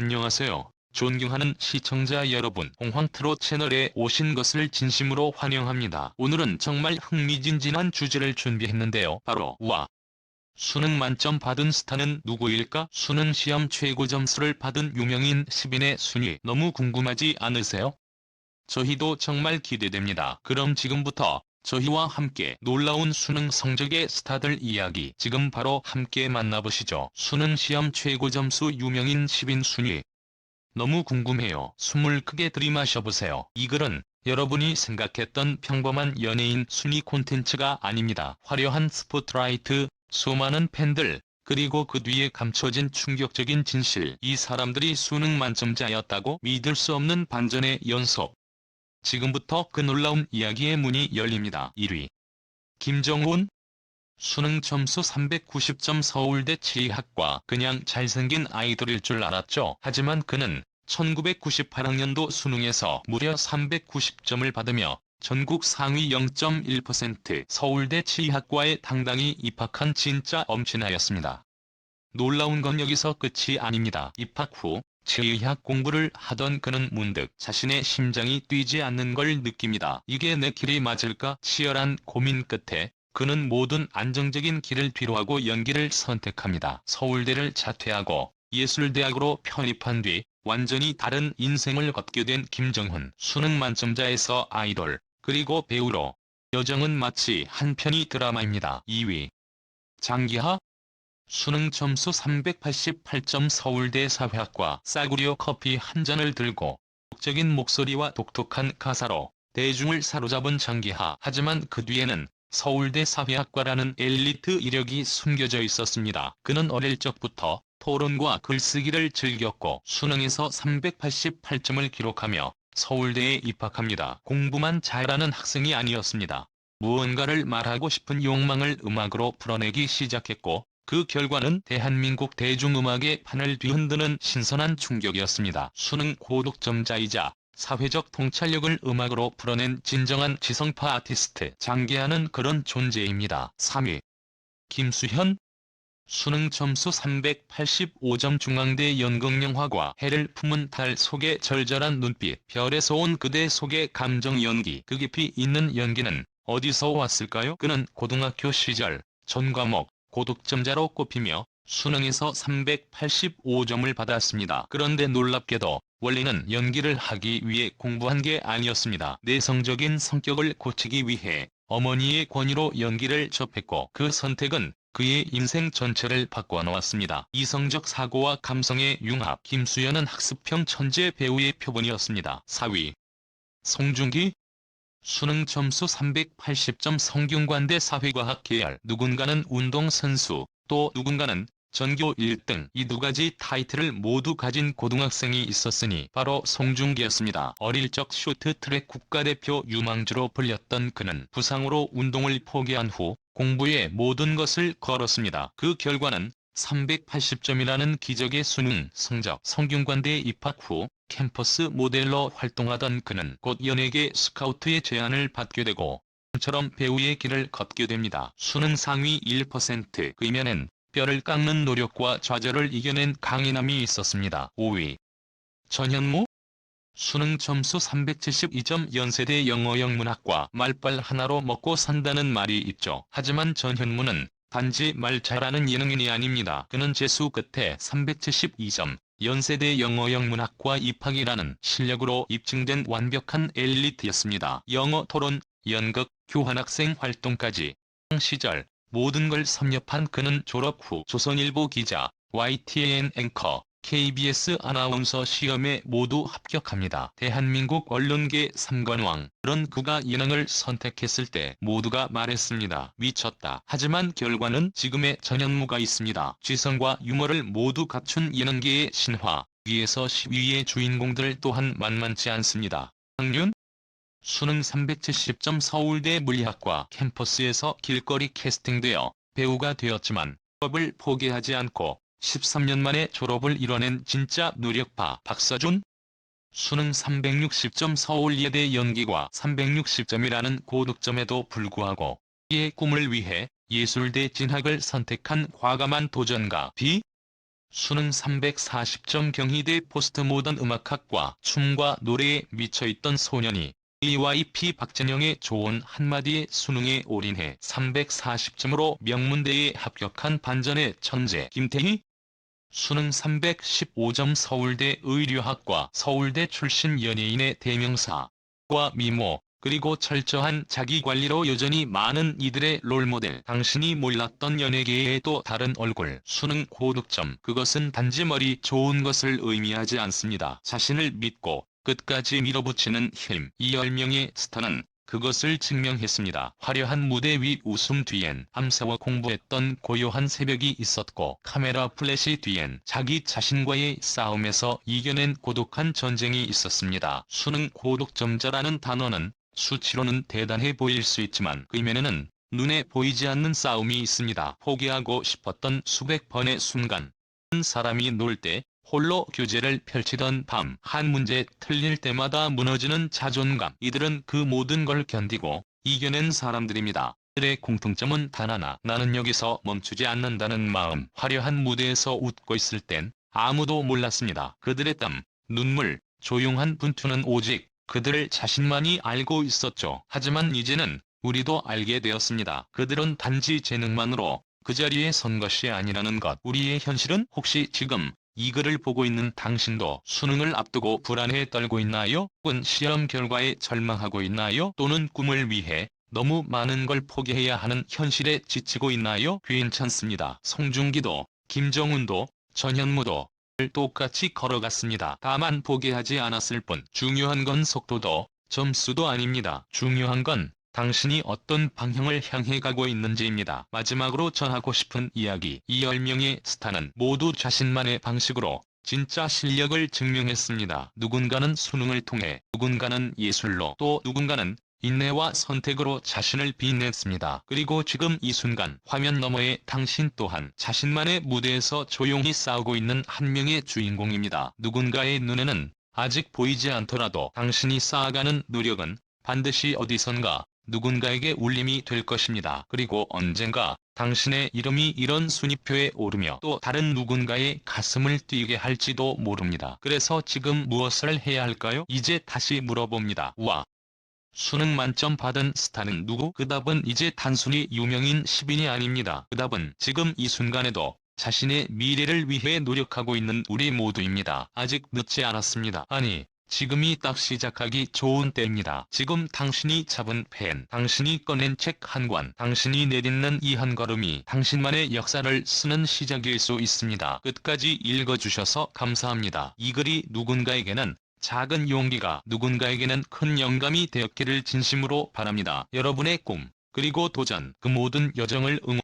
안녕하세요. 존경하는 시청자 여러분, 홍황트로 채널에 오신 것을 진심으로 환영합니다. 오늘은 정말 흥미진진한 주제를 준비했는데요. 바로 수능 만점 받은 스타는 누구일까? 수능 시험 최고 점수를 받은 유명인 10인의 순위 너무 궁금하지 않으세요? 저희도 정말 기대됩니다. 그럼 지금부터 저희와 함께 놀라운 수능 성적의 스타들 이야기 지금 바로 함께 만나보시죠. 수능 시험 최고 점수 유명인 10인 순위. 너무 궁금해요. 숨을 크게 들이마셔보세요. 이 글은 여러분이 생각했던 평범한 연예인 순위 콘텐츠가 아닙니다. 화려한 스포트라이트, 수많은 팬들, 그리고 그 뒤에 감춰진 충격적인 진실. 이 사람들이 수능 만점자였다고? 믿을 수 없는 반전의 연속. 지금부터 그 놀라운 이야기의 문이 열립니다. 1위. 김정훈. 수능 점수 390점, 서울대 지리학과. 그냥 잘생긴 아이돌일 줄 알았죠. 하지만 그는 1998학년도 수능에서 무려 390점을 받으며 전국 상위 0.1% 서울대 지리학과에 당당히 입학한 진짜 엄친아였습니다. 놀라운 건 여기서 끝이 아닙니다. 입학 후 지리학 공부를 하던 그는 문득 자신의 심장이 뛰지 않는 걸 느낍니다. 이게 내 길이 맞을까? 치열한 고민 끝에 그는 모든 안정적인 길을 뒤로하고 연기를 선택합니다. 서울대를 자퇴하고 예술대학으로 편입한 뒤 완전히 다른 인생을 걷게 된 김정훈. 수능 만점자에서 아이돌, 그리고 배우로. 여정은 마치 한 편의 드라마입니다. 2위. 장기하. 수능 점수 388점, 서울대 사회학과. 싸구려 커피 한 잔을 들고 적인 목소리와 독특한 가사로 대중을 사로잡은 장기하. 하지만 그 뒤에는 서울대 사회학과라는 엘리트 이력이 숨겨져 있었습니다. 그는 어릴 적부터 토론과 글쓰기를 즐겼고 수능에서 388점을 기록하며 서울대에 입학합니다. 공부만 잘하는 학생이 아니었습니다. 무언가를 말하고 싶은 욕망을 음악으로 풀어내기 시작했고 그 결과는 대한민국 대중음악의 판을 뒤흔드는 신선한 충격이었습니다. 수능 고득점자이자 사회적 통찰력을 음악으로 풀어낸 진정한 지성파 아티스트 장기하는 그런 존재입니다. 3위. 김수현. 수능 점수 385점, 중앙대 연극영화과. 해를 품은 달 속의 절절한 눈빛, 별에서 온 그대 속의 감정 연기. 그 깊이 있는 연기는 어디서 왔을까요? 그는 고등학교 시절 전 과목 고득점자로 꼽히며 수능에서 385점을 받았습니다. 그런데 놀랍게도 원래는 연기를 하기 위해 공부한 게 아니었습니다. 내성적인 성격을 고치기 위해 어머니의 권유로 연기를 접했고 그 선택은 그의 인생 전체를 바꿔놓았습니다. 이성적 사고와 감성의 융합. 김수현은 학습형 천재 배우의 표본이었습니다. 4위. 송중기. 수능 점수 380점, 성균관대 사회과학 계열. 누군가는 운동선수, 또 누군가는 전교 1등, 이 두 가지 타이틀을 모두 가진 고등학생이 있었으니 바로 송중기였습니다. 어릴 적 쇼트트랙 국가대표 유망주로 불렸던 그는 부상으로 운동을 포기한 후 공부에 모든 것을 걸었습니다. 그 결과는 380점이라는 기적의 수능 성적. 성균관대에 입학 후 캠퍼스 모델로 활동하던 그는 곧 연예계 스카우트의 제안을 받게 되고 처럼 배우의 길을 걷게 됩니다. 수능 상위 1%, 그 이면엔 뼈를 깎는 노력과 좌절을 이겨낸 강인함이 있었습니다. 5위. 전현무. 수능 점수 372점, 연세대 영어영문학과. 말빨 하나로 먹고 산다는 말이 있죠. 하지만 전현무는 단지 말 잘하는 예능인이 아닙니다. 그는 재수 끝에 372점, 연세대 영어영문학과 입학이라는 실력으로 입증된 완벽한 엘리트였습니다. 영어 토론, 연극, 교환학생 활동까지 시절 모든 걸 섭렵한 그는 졸업 후 조선일보 기자, YTN 앵커, KBS 아나운서 시험에 모두 합격합니다. 대한민국 언론계 3관왕. 그런 그가 예능을 선택했을 때 모두가 말했습니다. 미쳤다. 하지만 결과는 지금의 전현무가 있습니다. 지성과 유머를 모두 갖춘 예능계의 신화. 위에서 10위의 주인공들 또한 만만치 않습니다. 황윤. 수능 370점, 서울대 물리학과. 캠퍼스에서 길거리 캐스팅되어 배우가 되었지만 졸업을 포기하지 않고 13년 만에 졸업을 이뤄낸 진짜 노력파. 박서준. 수능 360점, 서울예대 연기과. 360점이라는 고득점에도 불구하고 이의 꿈을 위해 예술대 진학을 선택한 과감한 도전가. 수능 340점 경희대 포스트모던 음악학과 춤과 노래에 미쳐있던 소년이 JYP 박진영의 좋은 한마디에 수능에 올인해 340점으로 명문대에 합격한 반전의 천재 김태희. 수능 315점 서울대 의류학과 서울대 출신 연예인의 대명사 과 미모, 그리고 철저한 자기관리로 여전히 많은 이들의 롤모델. 당신이 몰랐던 연예계의 또 다른 얼굴. 수능 고득점. 그것은 단지 머리 좋은 것을 의미하지 않습니다. 자신을 믿고 끝까지 밀어붙이는 힘. 이 10명의 스타는 그것을 증명했습니다. 화려한 무대 위 웃음 뒤엔 밤새워 공부했던 고요한 새벽이 있었고, 카메라 플래시 뒤엔 자기 자신과의 싸움에서 이겨낸 고독한 전쟁이 있었습니다. 수능 고득점자라는 단어는 수치로는 대단해 보일 수 있지만 그 이면에는 눈에 보이지 않는 싸움이 있습니다. 포기하고 싶었던 수백 번의 순간. 한 사람이 놀 때 홀로 교재를 펼치던 밤, 한 문제 틀릴 때마다 무너지는 자존감. 이들은 그 모든 걸 견디고 이겨낸 사람들입니다. 그들의 공통점은 단 하나. 나는 여기서 멈추지 않는다는 마음. 화려한 무대에서 웃고 있을 땐 아무도 몰랐습니다. 그들의 땀, 눈물, 조용한 분투는 오직 그들 자신만이 알고 있었죠. 하지만 이제는 우리도 알게 되었습니다. 그들은 단지 재능만으로 그 자리에 선 것이 아니라는 것. 우리의 현실은 혹시 지금 이 글을 보고 있는 당신도 수능을 앞두고 불안해 떨고 있나요? 혹은 시험 결과에 절망하고 있나요? 또는 꿈을 위해 너무 많은 걸 포기해야 하는 현실에 지치고 있나요? 괜찮습니다. 송중기도, 김정은도, 전현무도 똑같이 걸어갔습니다. 다만 포기하지 않았을 뿐. 중요한 건 속도도 점수도 아닙니다. 중요한 건 당신이 어떤 방향을 향해 가고 있는지입니다. 마지막으로 전하고 싶은 이야기. 이 10명의 스타는 모두 자신만의 방식으로 진짜 실력을 증명했습니다. 누군가는 수능을 통해, 누군가는 예술로, 또 누군가는 인내와 선택으로 자신을 빛냈습니다. 그리고 지금 이 순간 화면 너머의 당신 또한 자신만의 무대에서 조용히 싸우고 있는 한 명의 주인공입니다. 누군가의 눈에는 아직 보이지 않더라도 당신이 쌓아가는 노력은 반드시 어디선가 누군가에게 울림이 될 것입니다. 그리고 언젠가 당신의 이름이 이런 순위표에 오르며 또 다른 누군가의 가슴을 뛰게 할지도 모릅니다. 그래서 지금 무엇을 해야 할까요? 이제 다시 물어봅니다. 와! 수능 만점 받은 스타는 누구? 그 답은 이제 단순히 유명인 10인이 아닙니다. 그 답은 지금 이 순간에도 자신의 미래를 위해 노력하고 있는 우리 모두입니다. 아직 늦지 않았습니다. 아니, 지금이 딱 시작하기 좋은 때입니다. 지금 당신이 잡은 펜, 당신이 꺼낸 책 한 권, 당신이 내딛는 이 한 걸음이 당신만의 역사를 쓰는 시작일 수 있습니다. 끝까지 읽어주셔서 감사합니다. 이 글이 누군가에게는 작은 용기가, 누군가에게는 큰 영감이 되었기를 진심으로 바랍니다. 여러분의 꿈, 그리고 도전, 그 모든 여정을 응원